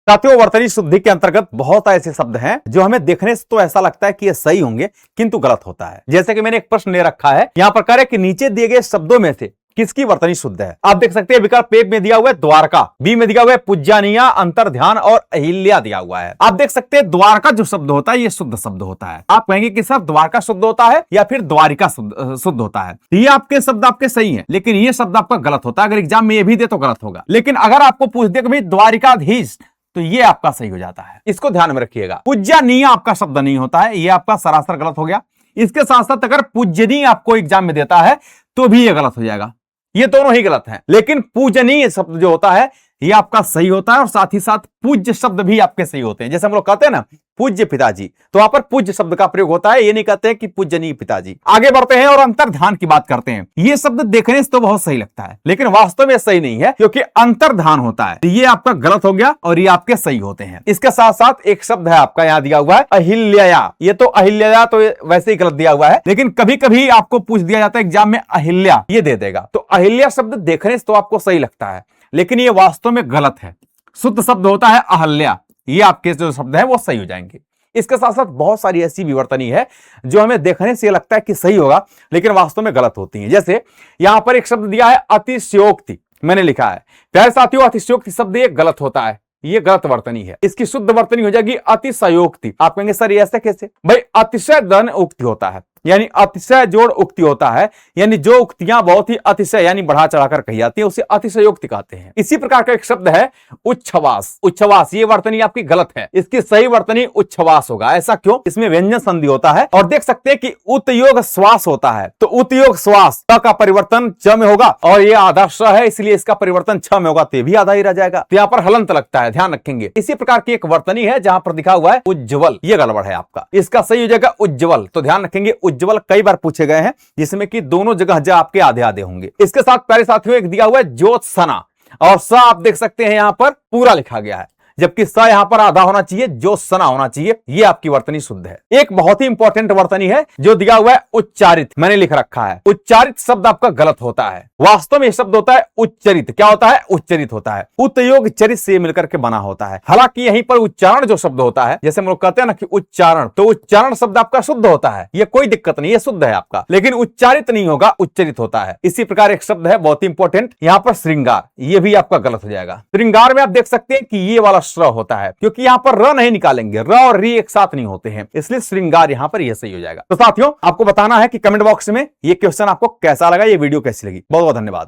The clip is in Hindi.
साथियों, वर्तनी शुद्धि के अंतर्गत बहुत ऐसे शब्द हैं जो हमें देखने से तो ऐसा लगता है कि ये सही होंगे, किंतु गलत होता है। जैसे कि मैंने एक प्रश्न ले रखा है, यहां पर कह रहे कि नीचे दिए गए शब्दों में से किसकी वर्तनी शुद्ध है। आप देख सकते हैं विकल्प ए में दिया हुआ है द्वारका, बी में दिया हुआ है पूज्यनीया, अंतर्ध्यान और अहिल्या दिया हुआ है। आप देख सकते हैं द्वारका जो शब्द होता है ये शुद्ध शब्द होता है। आप कहेंगे कि सर द्वारका शुद्ध होता है या फिर द्वारिका शुद्ध होता है। ये आपके शब्द आपके सही है, लेकिन ये शब्द आपका गलत होता है। अगर एग्जाम में ये भी दे तो गलत होगा, लेकिन अगर आपको पूछ दे कि भाई द्वारिकाधीश, तो ये आपका सही हो जाता है। इसको ध्यान में रखिएगा। पूज्यनीय आपका शब्द नहीं होता है, ये आपका सरासर गलत हो गया। इसके साथ साथ अगर पूजनीय आपको एग्जाम में देता है तो भी ये गलत हो जाएगा। ये दोनों ही गलत हैं, लेकिन पूजनीय शब्द जो होता है ये आपका सही होता है और साथ ही साथ पूज्य शब्द भी आपके सही होते हैं। जैसे हम लोग कहते हैं ना पूज्य पिताजी, तो वहां पर पूज्य शब्द का प्रयोग होता है, ये नहीं कहते हैं कि पूजनीय पिताजी। आगे बढ़ते हैं और अंतर्ध्यान की बात करते हैं। ये शब्द देखने से तो बहुत सही लगता है, लेकिन वास्तव में सही नहीं है, क्योंकि अंतर्ध्यान होता है। ये आपका गलत हो गया और ये आपके सही होते हैं। इसके साथ साथ एक शब्द है आपका यहां दिया हुआ है अहिल्या। ये तो अहिल्या तो वैसे ही गलत दिया हुआ है, लेकिन कभी कभी आपको पूछ दिया जाता है एग्जाम में अहिल्या, ये दे देगा। तो अहिल्या शब्द देखने से तो आपको सही लगता है, लेकिन ये वास्तव में गलत है। शुद्ध शब्द होता है अहल्या। ये आपके जो शब्द है वो सही हो जाएंगे। इसके साथ साथ बहुत सारी ऐसी विवर्तनी है जो हमें देखने से लगता है कि सही होगा, लेकिन वास्तव में गलत होती है। जैसे यहां पर एक शब्द दिया है अतिशयोक्ति, मैंने लिखा है। प्यारे साथियों, अतिशयोक्ति शब्द ये गलत होता है, ये गलत वर्तनी है। इसकी शुद्ध वर्तनी हो जाएगी अतिशयोक्ति। आप कहेंगे सर ये ऐसे कैसे? भाई अतिशय धन उक्ति होता है, यानी अतिशय जोड़ उक्ति होता है, यानी जो उक्तियां बहुत ही अतिशय यानी बढ़ा चढ़ाकर कही जाती है उसे अतिशयोक्ति कहते हैं। इसी प्रकार का एक शब्द है उच्छ्वास। उच्छ्वास ये वर्तनी आपकी गलत है, इसकी सही वर्तनी उच्छ्वास होगा। ऐसा क्यों? इसमें व्यंजन संधि होता है और देख सकते हैं कि उत्योग श्वास होता है, तो उत्योग श्वास का परिवर्तन च में होगा और ये आधा श है, इसलिए इसका परिवर्तन छ में होगा, तो भी आधा ही रह जाएगा। तो यहाँ पर हलंत लगता है, ध्यान रखेंगे। इसी प्रकार की एक वर्तनी है जहां पर दिखा हुआ है उज्ज्वल, ये गड़बड़ है आपका। इसका सही हो जाएगा उज्ज्वल। तो ध्यान रखेंगे उज्ज्वल कई बार पूछे गए हैं, जिसमें कि दोनों जगह ज आपके आधे आधे होंगे। इसके साथ प्यारे साथियों एक दिया हुआ है ज्योत्सना, और स आप देख सकते हैं यहां पर पूरा लिखा गया है, जबकि स यहां पर आधा होना चाहिए, ज्योत्सना होना चाहिए। ये आपकी वर्तनी शुद्ध है। एक बहुत ही इंपॉर्टेंट वर्तनी है जो दिया हुआ है उच्चारित, मैंने लिख रखा है। उच्चारित शब्द आपका गलत होता है। वास्तव में यह शब्द होता है उच्चरित। क्या होता है? उच्चरित होता है। उत्योग चरित से मिलकर के बना होता है। हालांकि यहीं पर उच्चारण जो शब्द होता है, जैसे हम लोग कहते हैं ना कि उच्चारण, तो उच्चारण शब्द आपका शुद्ध होता है, ये कोई दिक्कत नहीं, ये शुद्ध है आपका, लेकिन उच्चारित नहीं होगा, उच्चरित होता है। इसी प्रकार एक शब्द है बहुत ही इंपॉर्टेंट यहां पर श्रृंगार, ये भी आपका गलत हो जाएगा। श्रृंगार में आप देख सकते हैं कि ये वाला श्र होता है, क्योंकि यहां पर र नहीं निकालेंगे, र और री एक साथ नहीं होते हैं, इसलिए श्रृंगार यहां पर यह सही हो जाएगा। तो साथियों आपको बताना है कि कमेंट बॉक्स में ये क्वेश्चन आपको कैसा लगा, ये वीडियो कैसी लगी। बहुत बहुत धन्यवाद।